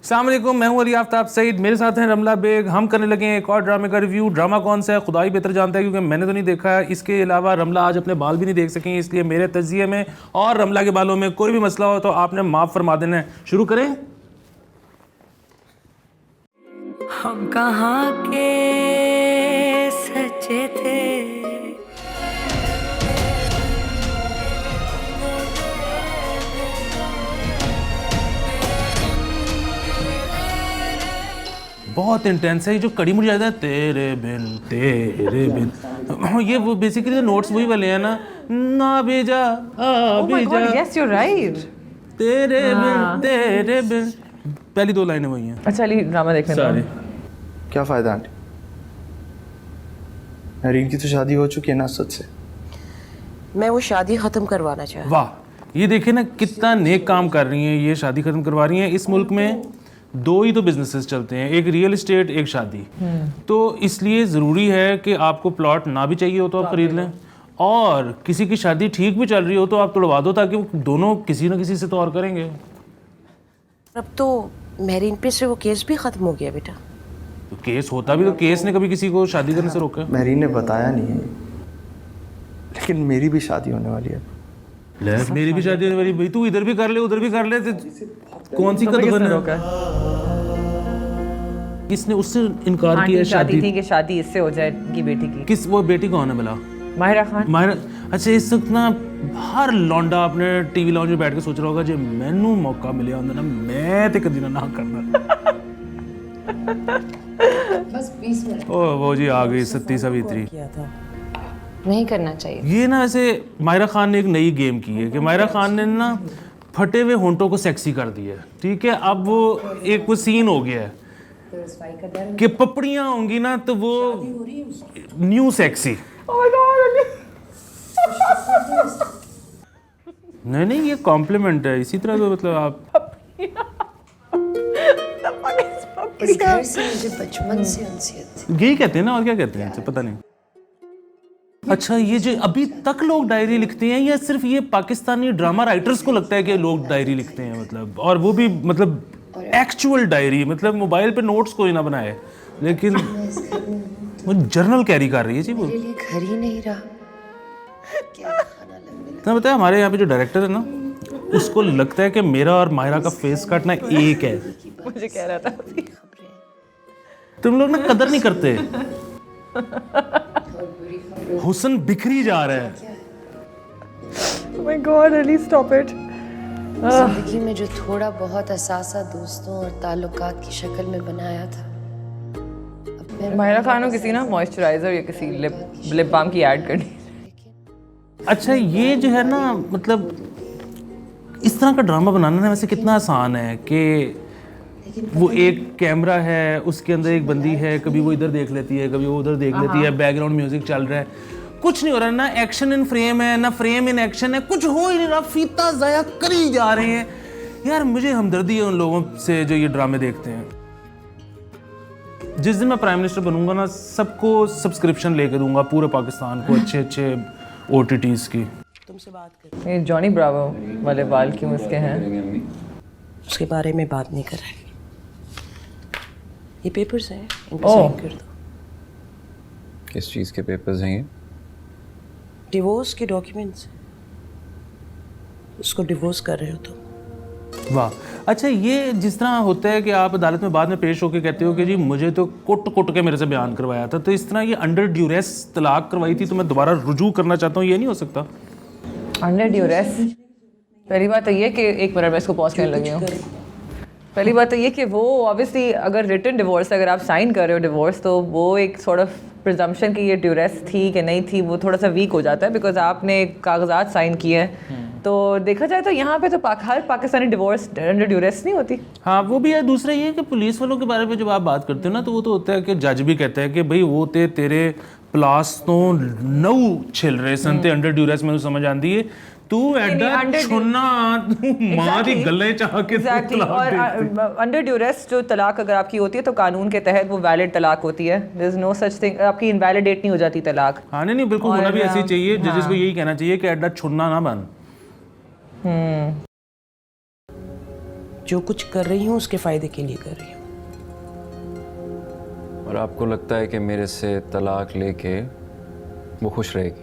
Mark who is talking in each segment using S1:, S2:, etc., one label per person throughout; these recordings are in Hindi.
S1: अस्सलाम वालेकुम, मैं हूं अली आफ्ताब सईद, मेरे साथ हैं रमला बेग। हम करने लगे हैं एक और ड्रामे का रिव्यू। ड्रामा कौन सा है खुदा ही बेहतर जानता है, क्योंकि मैंने तो नहीं देखा है। इसके अलावा रमला आज अपने बाल भी नहीं देख सकें, इसलिए मेरे तज्जिए में और रमला के बालों में कोई भी मसला हो तो आपने माफ़ फरमा देना है। शुरू करें।
S2: हम कहाँ के सच्चे थे,
S1: बहुत इंटेंस है ये जो कड़ी मुझे याद है, तेरे बिन ये वो बेसिकली नोट्स वही वाले हैं ना भेजा आ
S3: Oh my
S1: भेजा
S3: God, yes, you're right.
S1: तेरे बिन पहली दो लाइनें वही हैं।
S3: अच्छा अली ड्रामा देखने
S1: सारे
S3: दो।
S4: क्या फ़ायदा आंटी, नरीन की तो शादी हो चुकी है ना असद से।
S5: मैं वो शादी ख़त्म करवाना चाहती।
S1: वाह, ये देखिए ना कितना नेक काम कर रही हैं, ये शादी खत्म करवा रही हैं। इस मुल्क में दो ही तो बिजनेसेस चलते हैं, एक रियल एस्टेट, एक शादी। तो इसलिए ज़रूरी है कि आपको प्लॉट ना भी चाहिए हो तो आप खरीद लें, और किसी की शादी ठीक भी चल रही हो तो आप तोड़वा दो, ताकि वो दोनों किसी ना किसी से तो और करेंगे।
S5: अब तो मेहरीन पे से वो केस भी ख़त्म हो गया बेटा।
S1: तो केस होता भी तो केस ने कभी किसी को शादी करने से रोका?
S4: महरीन ने बताया नहीं है, लेकिन मेरी भी शादी होने वाली है।
S1: मेरी भी शादी होने वाली। भाई तू इधर भी कर ले उधर भी कर ले, तो कौन सी कदम है? किसने उससे इनकार किया?
S3: शादी थी कि शादी इससे हो जाए की बेटी की।
S1: किस वो बेटी कौन है भला?
S3: माहिरा खान।
S1: माहिरा, अच्छा इस वक्त ना हर लौंडा अपने टीवी लाउंज में बैठ के सोच रहा होगा जो मैनू मौका मिले होंदा ना मैं ते कदी ना करना।
S6: बस 20 मिनट
S1: ओ वो जी आ गई सत्ती सवित्री।
S5: किया था
S6: नहीं करना चाहिए।
S1: ये ना ऐसे माहिरा खान ने एक नई गेम की है कि माहिरा खान ने ना फटे हुए होंठों को सेक्सी कर दिया है। ठीक है, अब वो एक वो सीन हो गया है कि पपड़ियां होंगी ना तो वो न्यू सेक्सी। नहीं ये कॉम्प्लीमेंट है, इसी तरह तो मतलब आप
S6: इस घर से मुझे बचपन से अंसियत थी।
S1: यही कहते हैं ना, और क्या कहते हैं पता नहीं। अच्छा ये जो अभी तक लोग डायरी लिखते हैं, या सिर्फ ये पाकिस्तानी ड्रामा राइटर्स को लगता है कि लोग डायरी लिखते हैं, मतलब, और वो भी मतलब एक्चुअल डायरी, मतलब मोबाइल पे नोट्स कोई ना बनाए, लेकिन वो जर्नल कैरी कर रही है जी। वो
S6: मेरे लिए घर ही नहीं रहा। क्या खाना लग
S1: तो बताया, हमारे यहाँ पे जो डायरेक्टर है ना उसको लगता है कि मेरा और माहिरा का फेस कट ना एक है।
S3: मुझे कह रहा था
S1: तुम लोग ना कदर नहीं करते, हुस्न बिखरी जा रहा है।
S3: Oh my God, Ali stop it.
S6: जिंदगी में जो थोड़ा बहुत असासा दोस्तों और ताल्लुकात की शक्ल में बनाया था, अब मेरा
S3: माहिरा खान को किसी ना मॉइस्चराइजर या किसी लिप बाम की ऐड करनी।
S1: अच्छा ये जो है ना, मतलब इस तरह का ड्रामा बनाना ना वैसे कितना आसान है कि वो एक कैमरा है, उसके अंदर एक बंदी है, कभी वो इधर देख लेती है कभी वो उधर देख लेती है, बैकग्राउंड म्यूजिक चल रहा है, कुछ नहीं हो रहा, ना एक्शन इन फ्रेम है ना फ्रेम इन एक्शन है, कुछ हो ही नहीं रहा, फीता ज़ाया करी जा रहे हैं। यार मुझे हमदर्दी है उन लोगों से जो ये ड्रामे देखते हैं। जिस दिन मैं प्राइम मिनिस्टर बनूंगा ना, सबको सब्सक्रिप्शन लेके दूंगा पूरे पाकिस्तान को, अच्छे अच्छे OTTs की।
S5: तुमसे बात कर,
S3: ये जॉनी ब्रावो वाले बाल क्यों इसके हैं?
S5: उसके बारे में बात नहीं कर रहे। ये पेपर्स हैं, इन पे
S3: ओह।
S5: साइन कर दो।
S4: किस चीज़ के पेपर्स हैं ये?
S5: डिवोर्स के डॉक्यूमेंट्स। उसको डिवोर्स कर रहे हो तुम।
S1: वाह, अच्छा ये जिस तरह होता है कि आप अदालत में बाद में पेश होकर कहते हो कि जी मुझे तो कुट के मेरे से बयान करवाया था, तो इस तरह ये अंडर ड्यूरेस तलाक करवाई थी तो मैं दोबारा रुजू करना चाहता हूँ, ये नहीं हो सकता?
S3: अंडर ड्यूरेस, पहली बात तो ये कि एक मिनट में इसको पॉज करने लगी हूँ। पहली बात तो ये कि वो ऑब्वियसली अगर रिटन डिवोर्स अगर आप साइन कर रहे हो डिवोर्स, तो वो एक सॉर्ट ऑफ प्रिजम्पशन कि ये ड्यूरेस थी कि नहीं थी वो थोड़ा सा वीक हो जाता है, बिकॉज आपने कागजात साइन किए हैं। तो देखा जाए तो यहाँ पे तो हर पाकिस्तानी डिवोर्स अंडर ड्यूरेस नहीं होती।
S1: हाँ वो भी है। दूसरा ये कि पुलिस वालों के बारे में जब आप बात करते हो ना, तो वो तो होता है कि जज भी कहता है कि भाई वो तेरे प्लास तो 9 छिल रहे सन ते अंडर ड्यूरेस में समझ आती है, तू एडा छुन्ना मां दी गल्ले चाह के
S3: एग्जैक्टली। और अंडर ड्यूरेस जो तलाक अगर आपकी होती है तो कानून के तहत वो वैलिड तलाक होती है। There is no such thing, आपकी इनवैलिडेट नहीं हो जाती तलाक।
S1: हाँ नहीं बिल्कुल होना भी ऐसे ही चाहिए। जजेस को यही कहना चाहिए कि एडा छुन्ना ना बन।
S5: जो कुछ कर रही हूँ उसके फ़ायदे के लिए कर रही हूँ।
S7: और आपको लगता है कि मेरे से तलाक लेके वो खुश रहेगी?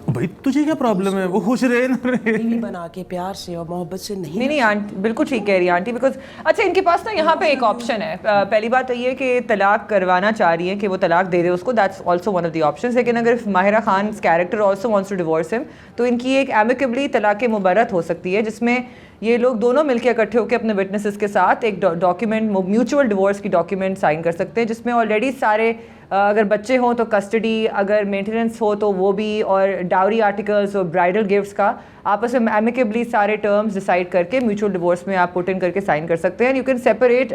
S1: भाई तुझे क्या प्रॉब्लम है, वो खुश रहे ना रहे।
S5: बीवी बना के प्यार से और मोहब्बत से नहीं।
S3: नहीं आंटी बिल्कुल ठीक कह रही है आंटी, बिकॉज अच्छा इनके पास ना यहाँ पे एक ऑप्शन है। पहली बात तो ये है कि तलाक करवाना चाह रही है कि वो तलाक दे दे उसको, that's also one of the options. लेकिन अगर Mahira Khan character also wants to divorce him, तो इनकी एक एमिकेबली तलाक मुबारत हो सकती है, जिसमें ये लोग दोनों मिलकर इकट्ठे होकर अपने विटनेसेस के साथ एक डॉक्यूमेंट, म्यूचुअल डिवोर्स की डॉक्यूमेंट साइन कर सकते हैं, जिसमें ऑलरेडी सारे अगर बच्चे हों तो कस्टडी, अगर मेंटेनेंस हो तो वो भी, और डाउरी आर्टिकल्स और ब्राइडल गिफ्ट्स का आपस में एमिकेबली सारे टर्म्स डिसाइड करके म्यूचुअल डिवोर्स में आप पुट इन करके साइन कर सकते हैं। You can separate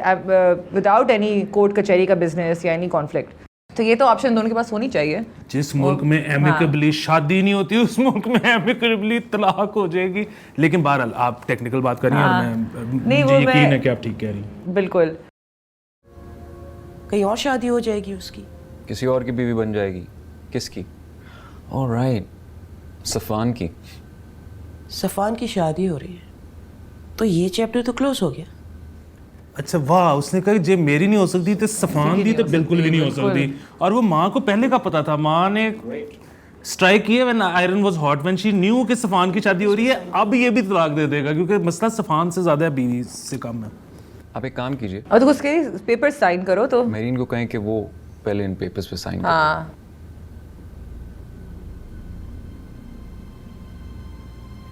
S3: without any court कचहरी का बिजनेस या एनी कॉन्फ्लिक्ट। तो ये तो ऑप्शन दोनों के पास होनी चाहिए।
S1: जिस मुल्क में एमिकेबली शादी नहीं होती उस मुल्क में एमिकेबली तलाक हो जाएगी। लेकिन बहरहाल आप टेक्निकल बात कर रही हैं और
S3: नहीं,
S1: मुझे
S3: वो
S1: यकीन है कि आप ठीक कह रही हैं।
S3: बिल्कुल।
S5: कहीं और शादी हो जाएगी उसकी,
S7: किसी और की बीवी बन जाएगी। किसकी? ऑलराइट, सफ़ान की।
S5: सफ़ान की शादी हो रही है तो ये चैप्टर तो क्लोज हो गया।
S1: अच्छा वाह, उसने कहा जे मेरी नहीं हो सकती तो सफ़ान दी तो बिल्कुल भी नहीं हो सकती। और वो माँ को पहले का पता था, माँ ने स्ट्राइक किया when iron was hot, when she knew कि सफ़ान की शादी हो रही है। अब ये भी तलाक दे देगा क्योंकि मसला सफ़ान से ज़्यादा बीवी से कम है।
S7: आप एक काम कीजिए,
S3: और तो उसके पेपर साइन करो तो।
S7: मेरीन को कहें कि वो पहले इन पेपर्स पे साइन
S3: हाँ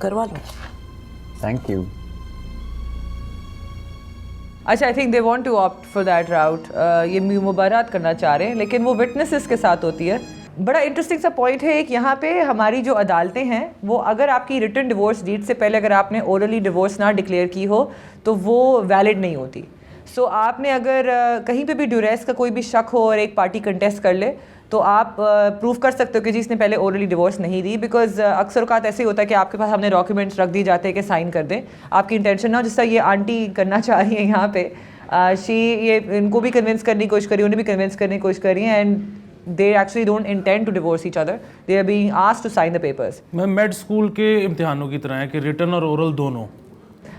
S5: करवा लो।
S7: Thank you.
S3: अच्छा, I think they want to opt for that route. ये मुबारात करना चाह रहे हैं, लेकिन वो विटनेसेस के साथ होती है। बड़ा इंटरेस्टिंग सा पॉइंट है एक यहाँ पे, हमारी जो अदालतें हैं वो अगर आपकी रिटन डिवोर्स डीड से पहले अगर आपने ओरली डिवोर्स ना डिक्लेयर की हो तो वो वैलिड नहीं होती। सो आपने अगर कहीं पे भी ड्यूरेस का कोई भी शक हो और एक पार्टी कंटेस्ट कर ले तो आप प्रूव कर सकते हो कि जी इसने पहले ओरली डिवोर्स नहीं दी। बिकॉज अक्सर औकात ऐसे ही होता है कि आपके पास हमने डॉक्यूमेंट्स रख दिए जाते हैं कि साइन कर दें, आपकी इंटेंशन ना हो। जिस तरह ये आंटी करना चाह रही है यहाँ पे, ये इनको भी कन्विंस करने की कोशिश करी, उन्हें भी कन्विंस करने की कोशिश करी है, and they actually don't intend to divorce each other. They are being asked to sign the papers.
S1: मैं मेड स्कूल के इम्तिहानों की तरह है कि रिटन और ओरल दोनों।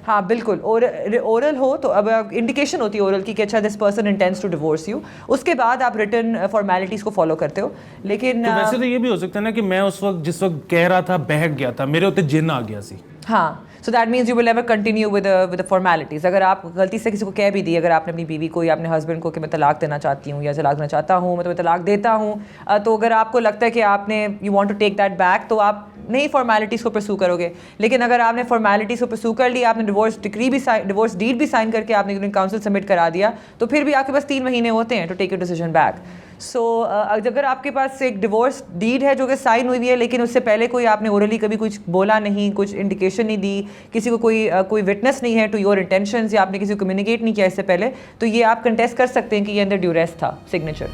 S3: हाँ बिल्कुल, और ओरल हो तो अब इंडिकेशन होती है ओरल की कि अच्छा this person intends to divorce you, उसके बाद आप रिटन फॉर्मेलिटीज को फॉलो करते हो। लेकिन
S1: तो वैसे तो ये भी हो सकता है ना कि मैं उस वक्त जिस वक्त कह रहा था बहक गया था, मेरे होते जिन आ गया सी।
S3: हाँ, so that means you will never continue with the formalities. अगर आप गलती से किसी को कह भी दी, अगर आपने अपनी बीवी को या अपने हस्बैंड को कि मैं तलाक देना चाहती हूँ या तलाक देना चाहता हूँ, मैं तुम्हें तलाक देता हूँ, तो अगर आपको लगता है कि आपने you want to take that back तो आप नहीं फॉर्मेलिटीज़ को परसू करोगे। लेकिन अगर आपने फॉर्मेलिटीज़ को परसू कर लिया, आपने डिवोर्स डिक्री भी डिवोर्स डीड भी साइन करके आपने यूनियन काउंसिल सबमिट करा दिया, तो फिर भी आपके पास 3 महीने होते हैं to take your decision back. So अगर आपके पास एक डिवोर्स डीड है जो कि साइन हुई है, लेकिन उससे पहले कोई आपने ओरली कभी कुछ बोला नहीं, कुछ इंडिकेशन नहीं दी, किसी को कोई विटनेस नहीं है टू योर इंटेंशंस, या आपने किसी को कम्युनिकेट नहीं किया इससे पहले, तो ये आप कंटेस्ट कर सकते हैं कि ये अंदर ड्यूरेस था सिग्नेचर।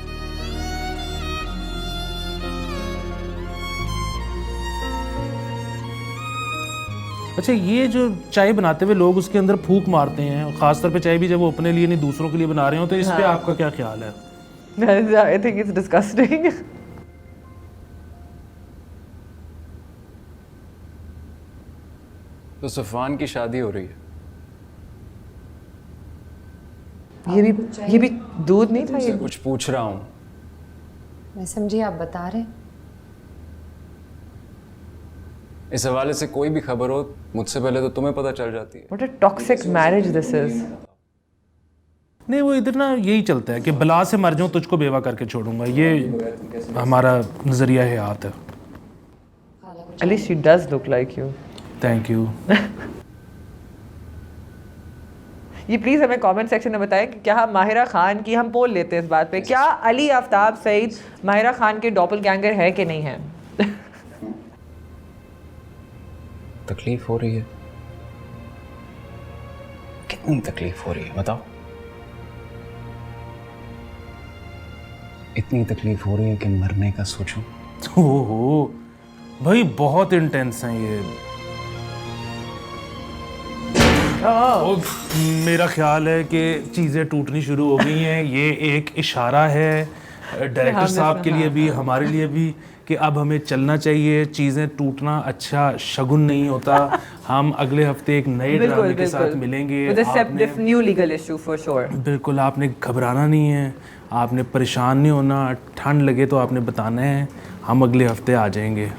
S1: अच्छा, ये जो चाय बनाते हुए लोग उसके अंदर फूंक मारते हैं, खासतौर पे चाय भी जब वो अपने लिए नहीं दूसरों के लिए बना रहे हो, तो इस पे आपका क्या ख्याल है?
S3: I think it's disgusting.
S7: तो सफ़ान की शादी हो रही है।
S3: ये भी दूध नहीं था ये?
S7: कुछ पूछ रहा हूँ।
S6: मैं समझी आप बता रहे।
S7: इस हवाले से कोई भी खबर हो मुझसे पहले तो तुम्हें पता चल जाती है।
S3: What a toxic marriage this is.
S1: नहीं, वो इधर ना यही चलता है कि बला से मर जाऊँ तुझको बेवा करके छोड़ूंगा, ये हमारा नजरिया हयात है।
S3: At least she does look like you.
S1: Thank you.
S3: ये प्लीज़ हमें कमेंट सेक्शन में बताएं कि क्या माहिरा खान की, हम पोल लेते हैं इस बात पे, क्या अली आफ्ताब सईद माहिरा खान के डॉपलगैंगर है कि नहीं है?
S7: तकलीफ हो रही है? कितनी तकलीफ हो रही है बताओ? इतनी तकलीफ हो रही है कि मरने का सोचूं।
S1: ओहो भाई, बहुत इंटेंस हैं ये। मेरा ख्याल है कि चीज़ें टूटनी शुरू हो गई हैं। ये एक इशारा है डायरेक्टर साहब के लिए भी, हमारे लिए भी, कि अब हमें चलना चाहिए, चीज़ें टूटना अच्छा शगुन नहीं होता। हम अगले हफ्ते एक नए ड्रामे के साथ मिलेंगे।
S3: With a new legal issue for sure.
S1: बिल्कुल, आपने घबराना नहीं है, आपने परेशान नहीं होना, ठंड लगे तो आपने बताना है, हम अगले हफ्ते आ जाएंगे।